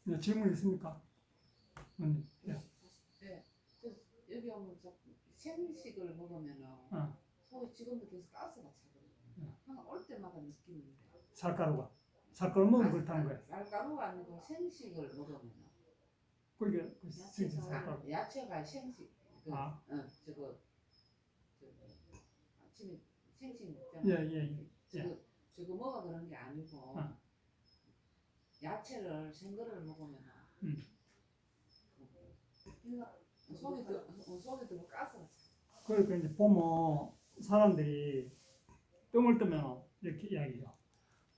네, 질문 있습니까? 예. 네. 여기 오면 생식을 먹으면은 어. 속에 지금도 계속 가스가 차거든요. 항상 올 때마다 느끼는데. 쌀가루 먹으면 그렇다는 거예요. 쌀가루가 아니고 생식을 먹으면은. 그게 쌀가루. 야채가 생식. 저거 아침에 생식 먹잖아요. 저거 먹어 그런 게 아니고 야채를 생거를 먹으면 속에 들고 가스가 차. 그러니까 이제 보면 사람들이 뜸을 뜨면 이렇게 이야기해요.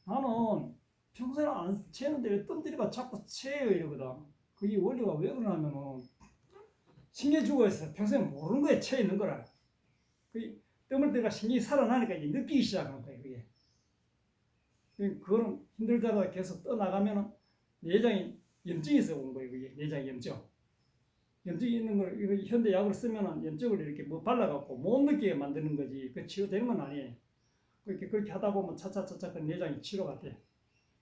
나는 평소에 안 채는데 왜 뜸들이가 자꾸 채요 이러거든. 그게 원리가 왜 그러냐면은 신경이 죽어 있어. 평소에 모르는 거에 채 있는 거라. 그 뜸을 뜨니까 신경이 살아나니까 이제 느끼기 시작하는 거예요. 그게. 그거는 힘들다가 계속 떠나가면은 내장이 염증이 있어 오는 거예요. 그게 내장 염증. 염증이 있는 걸 이거 현대 약을 쓰면은 염증을 이렇게 뭐 발라갖고 못 느끼게 만드는 거지. 그 치료되는 건 아니에요. 그렇게 하다 보면 차차차차 그 내장이 치료가 돼.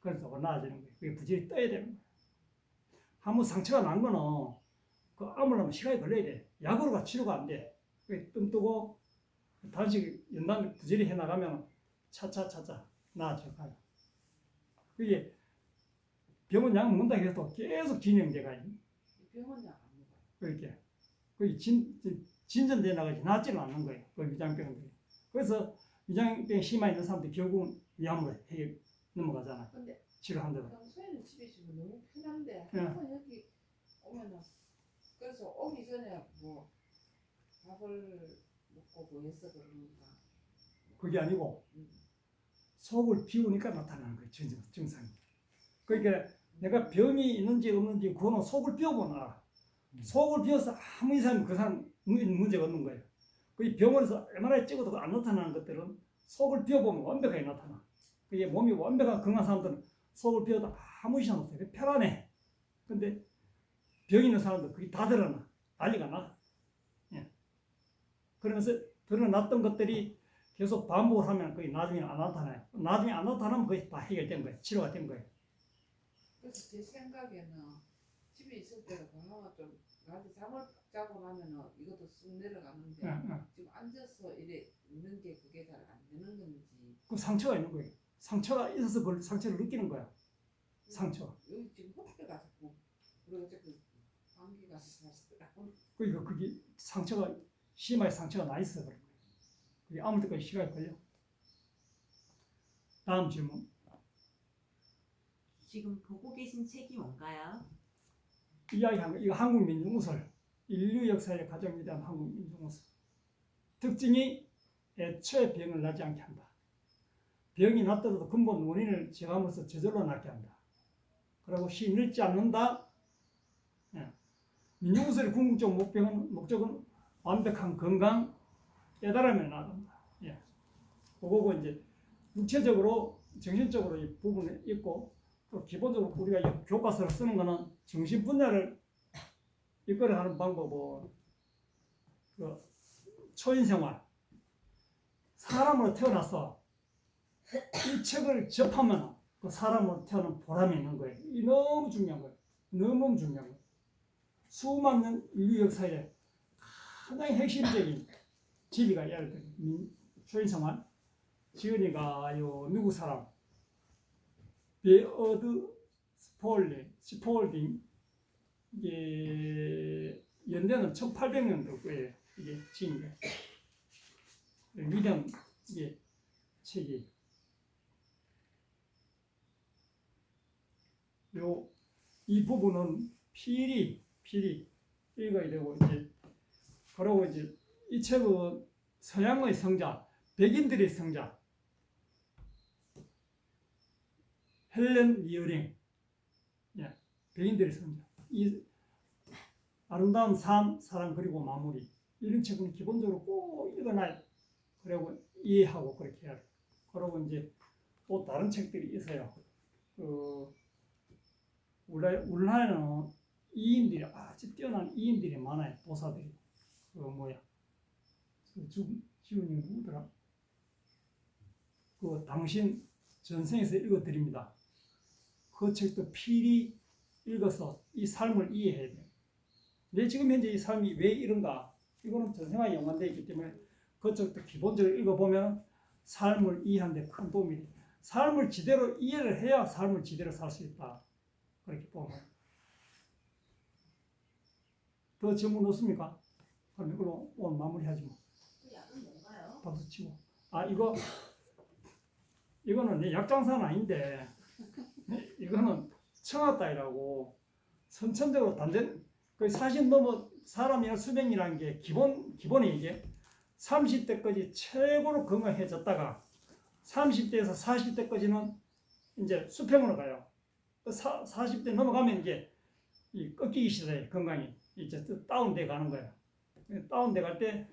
그래서 나아지는 거예요. 그게 부지런히 떠야 되는 거예요. 한번 상처가 난 거는 그 아무려면 시간이 걸려야 돼. 약으로가 치료가 안 돼. 뜸 뜨고 다시 연단 부지런히 해나가면 차차차차 나아져 가요. 그게 병원 약 먹는다 해도 계속 진행돼가. 병원 약 안 먹어요. 그렇게. 그게 진전돼 나가지 낫지는 않는 거예요. 그 위장병들이. 그래서 위장병 심한 있는 사람들이 결국은 위암으로 넘어가잖아. 근데 치료한다고. 평소에는 집에 있으면 너무 편한데 항상 여기 오면은 그래서 오기 전에 뭐 밥을 먹고 뭐 해서 그러니까 그게 아니고 속을 비우니까 나타나는 거예요. 증상이. 그러니까 내가 병이 있는지 없는지 그거는 속을 비워보면 알아. 속을 비워서 아무 이상이면 그 사람 문제가 없는 거예요. 그 병원에서 MRI 찍어도 안 나타나는 것들은 속을 비워보면 완벽하게 나타나. 그게 몸이 완벽한 건강한 사람들은 속을 비워도 아무 이상 없어요. 편안해. 근데 병 있는 사람들 그게 다 드러나. 난리가 나. 예. 그러면서 드러났던 것들이 계속 반복을 하면 그게 나중에 안 나타나요. 나중에 안 나타나면 거의 다 해결된 거예요. 치료가 된 거예요. 그래서 제 생각에는 집에 있을 때는 그나마 좀 낮에 잠을 자고 나면은 이것도 쑥 내려가는데 지금 앉아서 이래 있는 게 그게 잘 안 되는 건지. 그 상처가 있는 거예요. 상처가 있어서 그걸 상처를 느끼는 거야. 상처. 여기 지금 헛배가 자꾸 그리고 자꾸 감기가 살살. 그러니까 그게 상처가 심하게 상처가 나 있어 그런 거예요. 그게 아무 때까지 시간이 걸려. 다음 질문. 지금 보고 계신 책이 뭔가요? 이야기한 거 이거 한국 민중무술. 인류 역사의 가장 위대한 한국 민중무술. 특징이 애초에 병을 나지 않게 한다. 병이 났더라도 근본 원인을 제거하면서 저절로 낫게 한다. 그리고 시 늙지 않는다. 민중무술의 궁극적 목적은 완벽한 건강, 깨달음을 나간다. 예. 그거고 이제 육체적으로, 정신적으로 이 부분이 있고 또 기본적으로 우리가 교과서를 쓰는 거는 정신 분야를 이끌어가는 방법은 그 초인생활. 사람으로 태어나서 이 책을 접하면 그 사람으로 태어난 보람이 있는 거예요. 이 너무 중요한 거예요. 너무 중요한 거예요. 수많은 인류 역사에 가장 핵심적인 진리가 예를 들어 초인생활. 지은이가 요 미국 사람 베어드 스폴딩 이게 연대는 1800년도에 이게 지은 거예요. 위대한 이게 책이 이 부분은 필히 읽어야 되고 이제 그러고 이제 이 책은 서양의 성자, 백인들의 성자 헬렌 리어링, 백인들의 성자. 이 아름다운 삶, 사랑 그리고 마무리 이런 책은 기본적으로 꼭 읽어놔야 그리고 이해하고 그렇게 해야 돼. 그리고 이제 또 다른 책들이 있어요. 우리나라에는 이인들이 아주 뛰어난 이인들이 많아요. 도사들이. 지훈이 누구더라? 당신 전생에서 읽어드립니다. 그 책도 필히 읽어서 이 삶을 이해해야 돼요. 내 지금 현재 이 삶이 왜 이런가? 이거는 전생활에 연관되어 있기 때문에 그것도 기본적으로 읽어보면 삶을 이해하는 데 큰 도움이 돼요. 삶을 제대로 이해를 해야 삶을 제대로 살 수 있다. 그렇게 보면. 더 질문 없습니까? 그럼 이걸로 오늘 마무리하지 뭐. 그 약은 뭔가요? 박수 치고. 이거는 내 약장사는 아닌데 이거는 청아따이라고 선천적으로 단전 그 40 넘어 사람이나 수명이라는 게 기본이 이게 30대까지 최고로 건강해졌다가 30대에서 40대까지는 이제 수평으로 가요. 40대 넘어가면 이제 이 꺾이기 시작해 건강이 이제 다운돼 가는 거예요. 다운돼 갈 때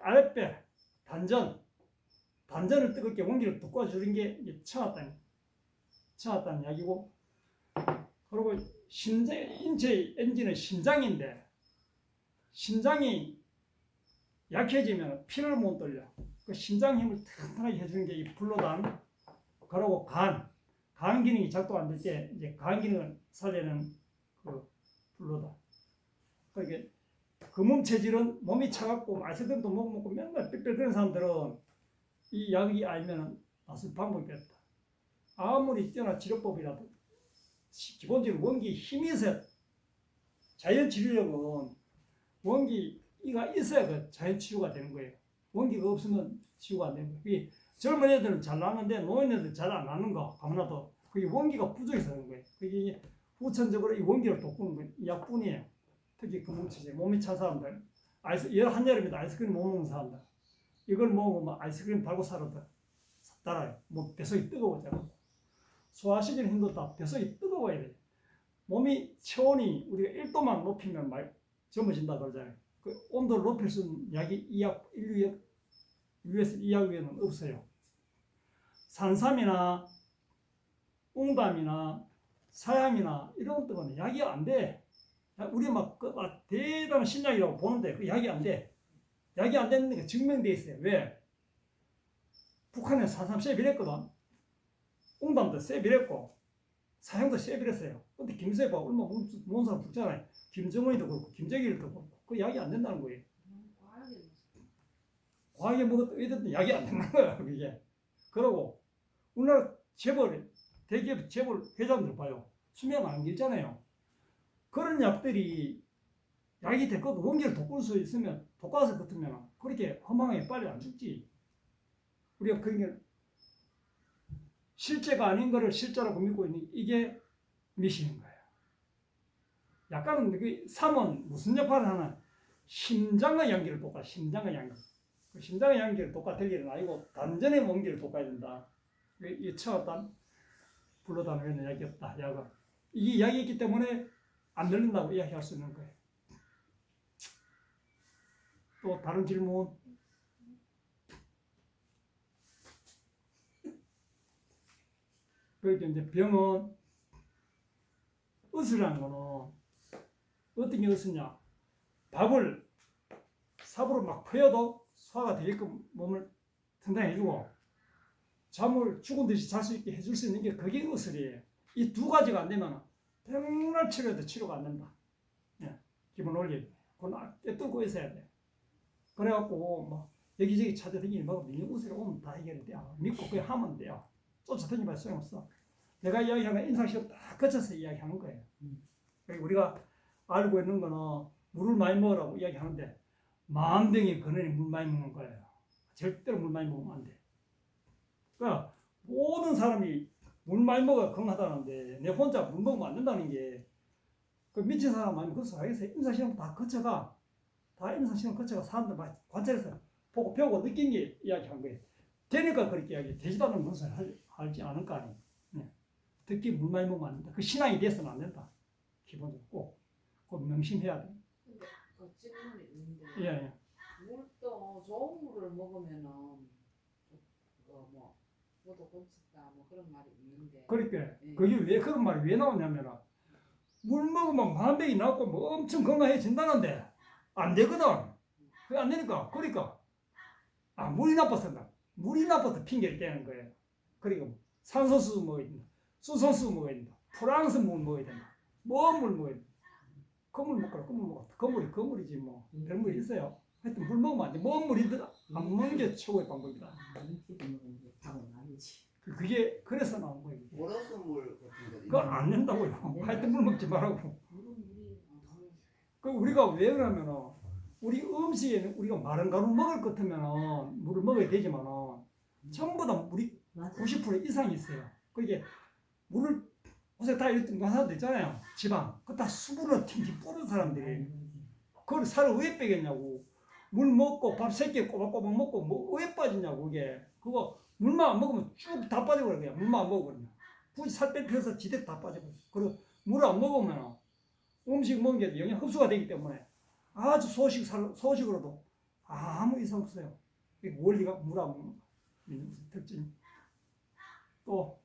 아랫배 단전을 뜨겁게 원기를 돋궈주는 게 청아따는 약이고, 그리고 인체의 엔진은 심장인데 심장이 약해지면 피를 못 돌려. 그 심장 힘을 튼튼하게 해주는 게 이 블루단. 그리고 간 기능이 작동 안 될 때 이제 간 기능을 살리는 그 블루단. 그러니까 금음 체질은 몸이 차갑고 아이스크림도 못 먹고 맨날 빽빽 그런 사람들은 이 약이 알면은 나설 방법이 없다. 아무리 뛰어난 치료법이라도 기본적으로 원기 힘이 있어야 돼. 자연 치료력은 원기가 있어야 그 자연 치유가 되는 거예요. 원기가 없으면 치유가 안 되는 거예요. 그게 젊은 애들은 잘 나는데 노인 애들은 잘 안 나는 거 아무나도 그게 원기가 부족해서 그런 거예요. 그게 후천적으로 이 원기를 돋구는 건 약뿐이에요. 특히 금음체질 몸이 찬 사람들, 한여름에도 아이스크림 못 먹는 사람들, 이걸 먹으면 아이스크림 달고 살아요. 뭐 뱃속이 뜨거워져요. 소화시키는 힘들다. 뱃속이 뜨거워야 돼요. 몸이 체온이 우리가 1도만 높이면 젊어진다 그러잖아요. 그 온도를 높일 수 있는 약이 인류에서 이 약 외에는 없어요. 산삼이나 웅담이나 사양이나 이런 것들은 약이 안 돼. 우리 막 대단한 신약이라고 보는데 그 약이 안 돼. 약이 안 되는 게 증명돼 있어요. 왜? 북한에 산삼 세비랬거든. 웅담도 세비랬고 사형도 세비랬어요. 근데 김세가 얼마 모은 사람 붙잖아요. 김정은이도 그렇고 김정일도 그렇고 그 약이 안 된다는 거예요. 과하게 먹었던 애들도 약이 안 된다는 거야. 그게. 그러고 우리나라 대기업 재벌 회장들 봐요. 수명 안 길잖아요. 그런 약들이 약이 될 것도 원기를 돋굴 수 있으면 돋궈서 같으면 그렇게 허망하게 빨리 안 죽지. 우리가 그게 실제가 아닌 거를 실제라고 믿고 있는 이게 미신인 거예요. 약간은 그 삼은 무슨 역할을 하나? 심장의 양기를 돋궈. 심장의 양기. 그 심장의 양기를 돋궈될 일은 아니고 단전의 원기를 돋궈야 된다. 이 처었단 불러다는 이런 약이 없다. 약은 이게 약이 있기 때문에 안 늘린다고 이야기할 수 있는 거예요. 또 다른 질문? 그러니까 이제 병은 의술이라는 거는 어떤 게 의술이냐? 밥을 삽으로 막 퍼여도 소화가 되게끔 몸을 튼튼하게 해주고 잠을 죽은 듯이 잘 수 있게 해줄 수 있는 게 그게 의술이에요. 이 두 가지가 안 되면 백날 치료해도 치료가 안 된다. 예, 기본 원리. 그건 꿰뚫고 있어야 돼. 그래갖고 뭐 여기저기 찾아다니는 뭐 의술이 오면 다 해결이 돼요. 믿고 그냥 하면 돼요. 쫓아다니면 소용없어. 내가 이야기하는 인상시험 다 거쳐서 이야기하는 거예요. 우리가 알고 있는 거는 물을 많이 먹으라고 이야기하는데 만병의 근원이 물 많이 먹는 거예요. 절대로 물 많이 먹으면 안 돼. 그러니까 모든 사람이 물 많이 먹어야 건강하다는데 내 혼자 물 먹으면 안 된다는 게 그 미친 사람 아니면 그것을 알겠어요. 인상시험 다 거쳐가 사람들 많이 관찰해서 보고 배우고 느낀 게 이야기한 거예요. 되니까 그렇게 이야기해. 되지도 않는 것을 알지 않을 거 아니에요. 네. 특히 물 많이 먹으면 안 된다. 그 신앙이 돼서는 안 된다. 기본적으로 꼭 명심해야 돼. 근데 그 질문이 있는데 예. 물도 좋은 물을 먹으면은 뭐 저도 고친다 뭐 그런 말이 있는데 그러니까 예. 그게 왜 그런 말이 왜 나오냐면 물 먹으면 만병이 나고 뭐 엄청 건강해진다는데 안 되거든. 그게 안 되니까 그러니까 물이 나빠서인가. 물이 나빠서 핑계를 대는 거예요. 그리고 산소수 먹어야 된다. 수소수 먹어야 된다. 프랑스 물 먹어야 된다. 먼 물 먹어야 돼. 건물 먹거라, 건물 먹어. 건물이지 뭐. 별물이 있어요. 하여튼 물 먹으면 안 돼. 먼 물이든 안 먹는 게 최고의 방법이다. 그게 그래서 나온 거예요. 이게. 월화수물 같은 거. 그거 안 된다고요. 하여튼 물 먹지 말라고. 그 우리가 왜 그러면은 우리 음식에는 우리가 마른 가루 먹을 것 같으면은 물을 먹어야 되지만은 전부 다 물이 90% 이상이 있어요. 그게 물을 요새 다 이렇게 농사도 있잖아요. 지방. 그거 다 수분으로 팅팅 뿌는 사람들이. 그걸 살을 왜 빼겠냐고. 물 먹고 밥 3끼 꼬박꼬박 먹고 뭐 왜 빠지냐고 그게. 그거 물만 안 먹으면 쭉 다 빠져버려 그냥. 물만 안 먹으면. 굳이 살 빼 필요해서 지대로 다 빠져버려. 그리고 물을 안 먹으면 음식 먹는 게 영양 흡수가 되기 때문에 아주 소식으로도 아무 이상 없어요. 이게 원리가 물 안 먹는 특징. 또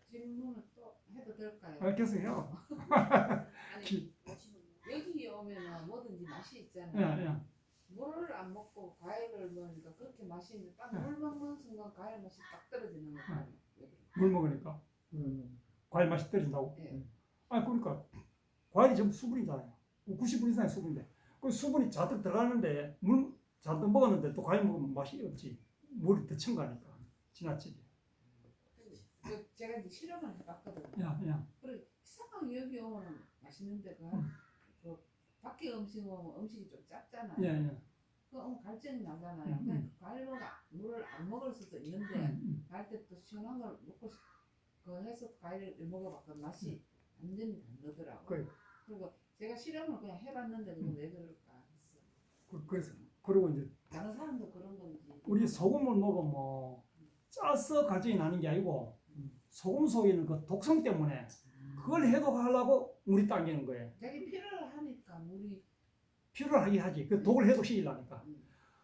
질문을 또 해도 될까요? 알겠어요. 아니 여기 오면은 뭐든지 맛이 있잖아요. 예, 예. 물을 안 먹고 과일을 먹으니까 그렇게 맛이 있는데 딱 물 먹는 순간 과일 맛이 딱 떨어지는 거예요. 물 먹으니까 과일 맛이 떨어진다고. 예. 그러니까 과일이 전부 수분이잖아요. 90% 이상의 수분인데 그 수분이 잔뜩 들어가는데 물 잔뜩 먹었는데 또 과일 먹으면 맛이 없지. 물이 더 첨가하니까 지나치지. 제가 이제 실험을 해봤거든요. 야. 그리고 이상하게 여기 오면 맛있는 데가 그 밖에 음식이 좀 짭잖아요. 예. 그 갈증이 나잖아요. 음. 과일로가 물을 안 먹을 수도 있는데 갈 때 또 시원한 걸 먹고 그 해서 과일을 먹어봤던 맛이 완전히 다르더라고요. 그리고 제가 실험을 그냥 해봤는데 그게 왜 그럴까 했어요. 그래서 그리고 이제 다른 사람도 그런 건지. 우리 소금을 먹으면 짜서 갈증이 나는 게 아니고 소금 속에 있는 그 독성 때문에 그걸 해독하려고 물이 당기는 거예요. 자기 필요를 하니까 물이. 필요를 하긴 하지. 그 독을 해독시키려니까.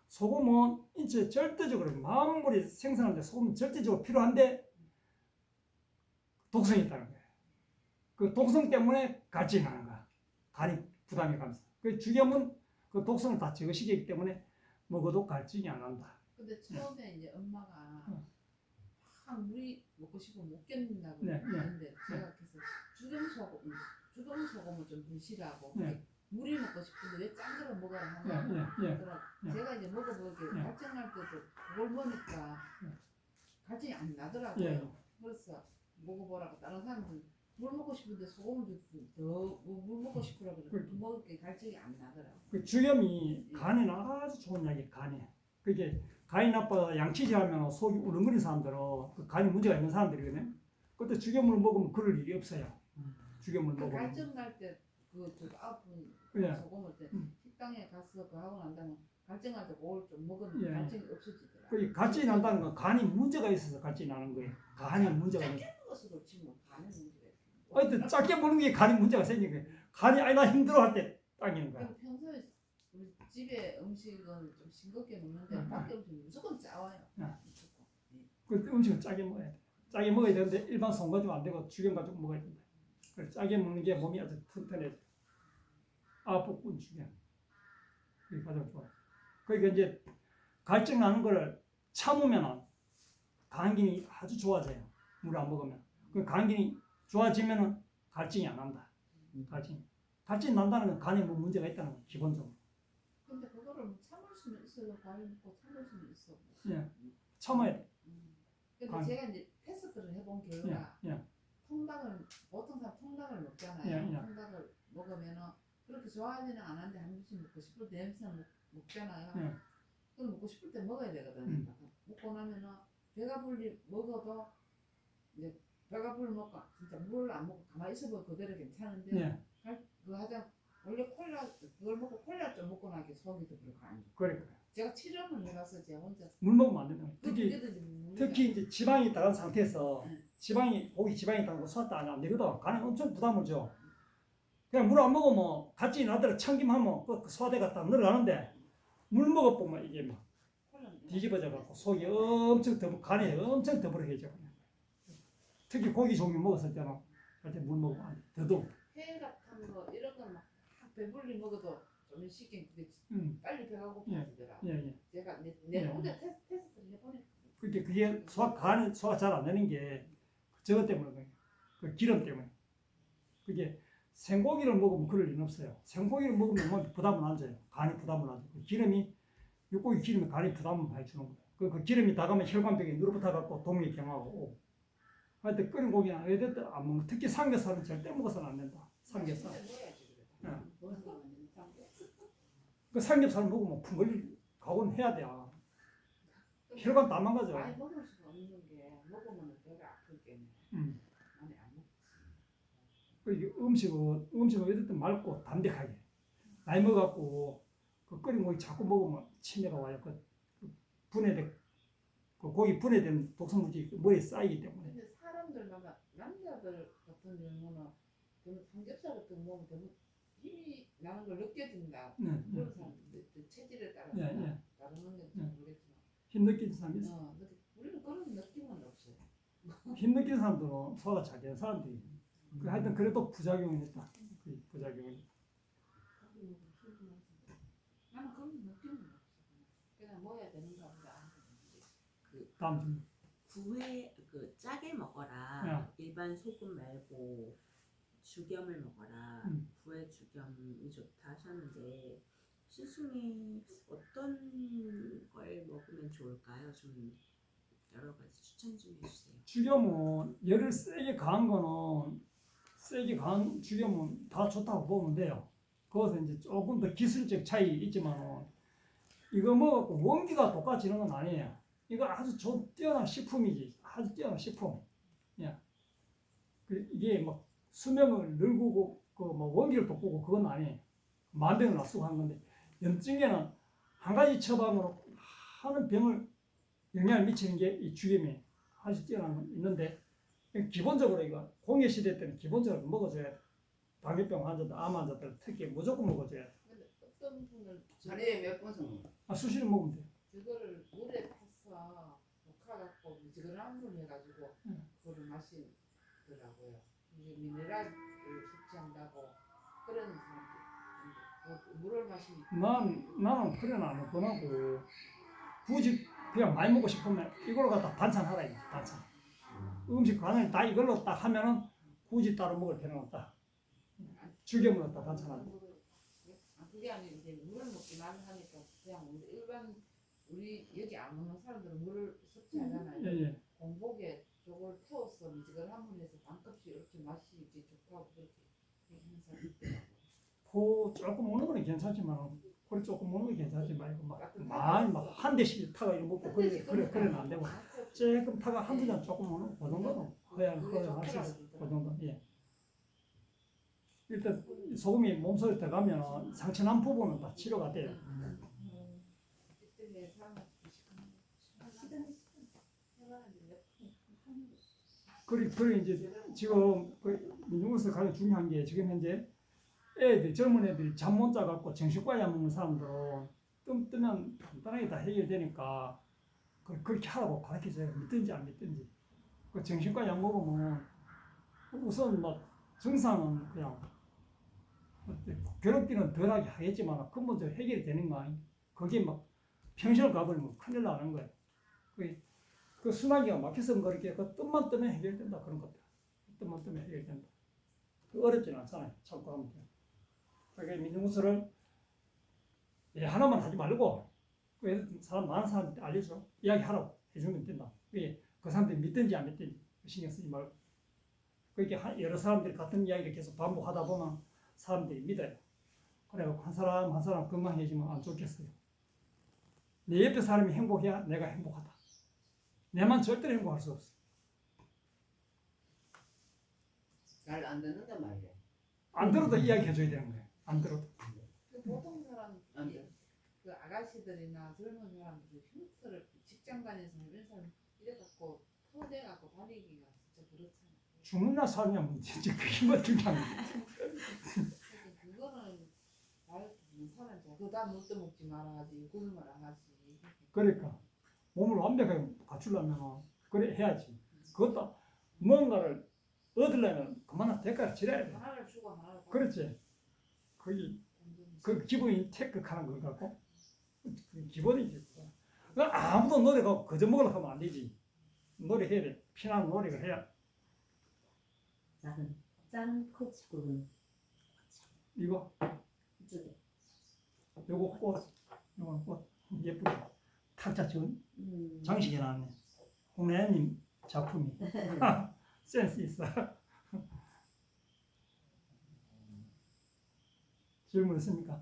소금은 인체 절대적으로 만물이 생산하는데 소금은 절대적으로 필요한데 독성이 있다는 거예요. 그 독성 때문에 갈증이 나는 거야. 간이 부담이 가면서. 그 죽염은 그 독성을 다 제거시키기 때문에 먹어도 갈증이 안 난다. 근데 처음에 이제 엄마가 물이 먹고 싶으면 못 견딘다고 네, 했는데 제가 그래서 죽염소금을 좀 드시라고. 네. 물이 먹고 싶은데 왜 짠 거를 먹어라 예. 하면 제가 이제 먹어보게 네. 갈증 날 때도 그걸 먹으니까 갈증이 안 나더라고요. 예. 그래서 먹어보라고 다른 사람들은 물 먹고 싶은데 소금을 더물 먹고 싶으라고 그러니까 먹을 게 갈증이 안 나더라고요. 그 죽염이 간에 아주 좋은 약이에요. 간에. 그게 간이 나빠 양치질하면 속이 울렁거리는 사람들은 그 간이 문제가 있는 사람들이거든요. 그때 죽염을 먹으면 그럴 일이 없어요. 죽염을 먹으면. 갈증 날 때 아픈 예. 소금을 때 식당에 가서 그 하고 난 다음에 갈증 날 때 그걸 좀 먹으면 예. 갈증이 없어지더라고요. 그 갈증이 난다는 건 간이 문제가 있어서 갈증이 나는 거예요. 간이 문제가 있는. 작게 먹어서 그렇지 뭐 간에 문제가 있어. 하여튼 작게 먹는 게 간이 문제가 생긴 거예요. 간이 나 힘들어 할 때 당기는 거야. 그럼 평소에 우리 집에 음식은 좀 싱겁게 먹는데 밖에 음식은 무조건 짜와요. 무조건. 그 음식은 짜게 먹어야 돼. 짜게 먹어야 되는데 일반 송 가지고 안 되고 죽염 가지고 먹어야 된다. 그래서 짜게 먹는 게 몸이 아주 튼튼해져. 아복분 죽염. 그게 가장 좋아요. 그러니까 이제 갈증 나는 거를 참으면 간 기능이 아주 좋아져요. 물 안 먹으면. 그 간 기능이 좋아지면은 갈증이 안 난다. 갈증이 난다는 건 간에 뭐 문제가 있다는 거예요. 기본적으로. 근데 그거를 참을 수는 있어요. 과일 먹고 참을 수는 있어. 예. 참아야 돼. 근데 제가 이제 테스트를 해본 결과 예. 통닭을 보통 사람 통닭을 먹잖아요. 예. 통닭을 먹으면은 그렇게 좋아하지는 않았는데 한 번씩 먹고 싶을 때 냄새는 먹잖아요. 예. 그럼 먹고 싶을 때 먹어야 되거든요. 먹고 나면은 배가 불리 먹어도 이제 배가 불 먹고 진짜 물 안 먹고 가만히 있어도 그대로 괜찮은데 예. 그 하자 원래 콜라 그걸 먹고 콜라 좀 먹고 나니까 속이 더 그렇게 안 좋고. 그래. 제가 치료를 해봤어요. 제가 혼자. 물 먹으면 안 된다. 특히 특히 이제 지방이 들어간 상태에서 고기 지방이 들어간 거 소화도 안 되거든. 간에 엄청 부담을 줘. 그냥 물 안 먹으면 갈증이 나더라 참김하면 그 소화대가 딱 늘어가는데 물 먹어보면 이게 막 뒤집어져 갖고 속이 엄청 간에 엄청 더부룩해져. 특히 고기 종류 먹었을 때는 하여튼 물 먹으면 안 돼. 더더욱. 회 같은 거 이런 거막 배불리 먹어도 좀 쉽게 그게 빨리 배가 고파지더라. 예. 제가 내 혼자 테스트를 해보니까. 그게 소화 잘 안 되는 게 저것 때문에 그래요. 그 기름 때문에. 그게 생고기를 먹으면 그럴 리는 없어요. 생고기를 먹으면 몸에 부담은 안 줘요. 간이 부담을 안 줘요. 기름이 육고기 기름이 간이 부담을 많이 주는 거예요. 그 기름이 다 가면 혈관벽에 누르붙어 갖고 동맥이 경화하고. 하여튼 끓인 고기는 어쨌든 안 먹는. 특히 삼겹살은 절대 먹어서는 안 된다. 삼겹살. 그 삼겹살 먹으면 풍걸리 각오는 해야 돼. 혈관 다 망가져. 많이 먹을 수가 없는 게 먹으면 배가 아프겠네. 많이 안 먹지. 그 음식은 어쨌든 맑고 담백하게. 나이 먹어갖고 그 끓인 고기 자꾸 먹으면 치매가 와요. 그 분해된 그 고기 분해된 독성물질이 머리에 쌓이기 때문에. 근데 사람들마다 남자들 같은 경우는 좀 삼겹살 같은 거 먹으면 너무 힘이 나는 걸 느껴진다. 그런 사람들 체질에 따라서 다르는 건지 모르겠지만 힘 느끼는 사람이 있어. 우리는 그런 느낌은 없어요. 힘 느끼는 사람들은 소화가 잘 되는 사람들이. 하여튼 그래도 부작용이 있다. 그 부작용이. 나는 그런 느낌은 없어. 그냥 먹어야 되는가 보다. 다음 질문. 구회 그 짜게 먹어라. 야. 일반 소금 말고 죽염을 먹어라. 구회 죽염이 좋다 하셨는데 신수님 어떤 걸 먹으면 좋을까요? 좀 여러 가지 추천 좀 해주세요. 죽염은 열을 세게 가한 거는 세게 가한 죽염은 다 좋다고 보면 돼요. 그것은 이제 조금 더 기술적 차이 있지만 이거 먹고 원기가 똑같지는 건 아니에요. 이거 아주 뛰어난 식품이지. 아주 뛰어난 식품. 예. 이게 막 수명을 늘고 그뭐 원기를 돋구고 그건 아니에요. 만병을 낫수고 하는 건데 염증에는 한 가지 처방으로 하는 병을 영향을 미치는 게 이 죽염이 아주 뛰어난 건 있는데 기본적으로 이거 공예 시대 때는 기본적으로 먹어줘야 돼. 당뇨병 환자들, 암 환자들 특히 무조건 먹어줘야 돼. 근데 어떤 분은 하루에 몇 번 써? 수시로 먹으면 돼. 그거를 물에 타서 볶아갖고 미지근한 물 해가지고 그거를 마시더라고요. 이게 미네랄을 섭취한다고 그런 사람들. 물을 마시니까. 나는 그래는 안 먹고 굳이 그냥 많이 먹고 싶으면 이걸로 갖다 반찬하라 이거 반찬. 음식 간을 다 이걸로 딱 하면은 굳이 따로 먹을 필요는 없다. 죽여먹을 다 반찬하라. 그게 아니고 이제 물을 먹기 많이 하니까 그냥 우리 여기 안 먹는 사람들은 물을 섭취하잖아요. 예. 공복에 저걸 태워서 미지근한 물에서 반컵씩 이렇게 마시기 좋다고 그렇게 하는 사람이 있더라고요. 그 조금 먹는 거는 괜찮지만 그래 조금 먹는 거 괜찮지 말고 많이 막 한 대씩 타가 이거 먹고 그래는 안 되고 조금 타가 한두 잔 조금 먹는 거 그 정도는 허용할 수 있어. 그 정도. 예. 일단 소금이 몸속에 들어가면 상처난 부분은 다 치료가 돼요. 그때 사람한테 그리고 이제 지금 민중에서 가장 중요한 게 지금 현재 젊은 애들이 잠 못 자갖고 정신과에 안 먹는 사람들은 뜨면 간단하게 다 해결되니까 그렇게 하라고 가르쳐줘요. 믿든지 안 믿든지. 그 정신과 약 먹으면 우선 막 증상은 그냥 괴롭기는 덜하게 하겠지만 근본적으로 해결이 되는 거 아니에요. 그게 막 평생을 가버리면 큰일 나는 거예요. 그 순환기가 막혀서 그렇게 그 뜻만 뜨면 해결된다 그런 것들. 뜻만 뜨면 해결된다. 어렵지는 않잖아요. 참고 하면 돼요. 그러니까 민중구슬을 하나만 하지 말고 사람 많은 사람한테 알려줘. 이야기하라고 해주면 된다. 그 사람들이 믿든지 안 믿든지 신경 쓰지 말고. 그렇게 여러 사람들이 같은 이야기를 계속 반복하다 보면 사람들이 믿어요. 그래갖고 한 사람 한 사람 건강해지면 안 좋겠어요. 내 옆에 사람이 행복해야 내가 행복하다. 내만 절대로 행복할 수 없어. 잘 안 듣는단 말이야. 안 들어도 이야기 해줘야 되는 거예요. 안 들어도. 보통 사람 안 돼. 그 아가씨들이나 젊은 사람들 흉터를 직장 다니는 사람 이런 사람 이래갖고 토대갖고 다니기가 진짜 그렇잖아요. 죽는 날 사느냐 문제지. 그게 뭐 중요한 거지. 그거는 사람 그다 물도 먹지 말아야지 굶어라 하지. 그러니까 몸을 완벽하게 갖추려면 그래 해야지. 그것도 뭔가를 얻으려면 그만한 대가를 치러야 돼. 하나를 주고 하나를 받고. 그렇지. 그 기본이 태극하는 거 같고 그 기본이지. 아무도 노래가 그저 먹으려고 하면 안 되지. 노래해야 돼. 피나는 노래를 해야. 나는 짱코치 부분 이거 이쪽에. 요거 꽃, 요거 꽃 예쁘게 탁자 전 장식해 놨네. 홍래님 작품이 센스 있어. 질문 있습니까?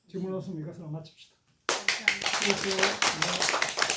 질문 없으면 이것으로 마칩시다. 감사합니다. 수고하세요. 네.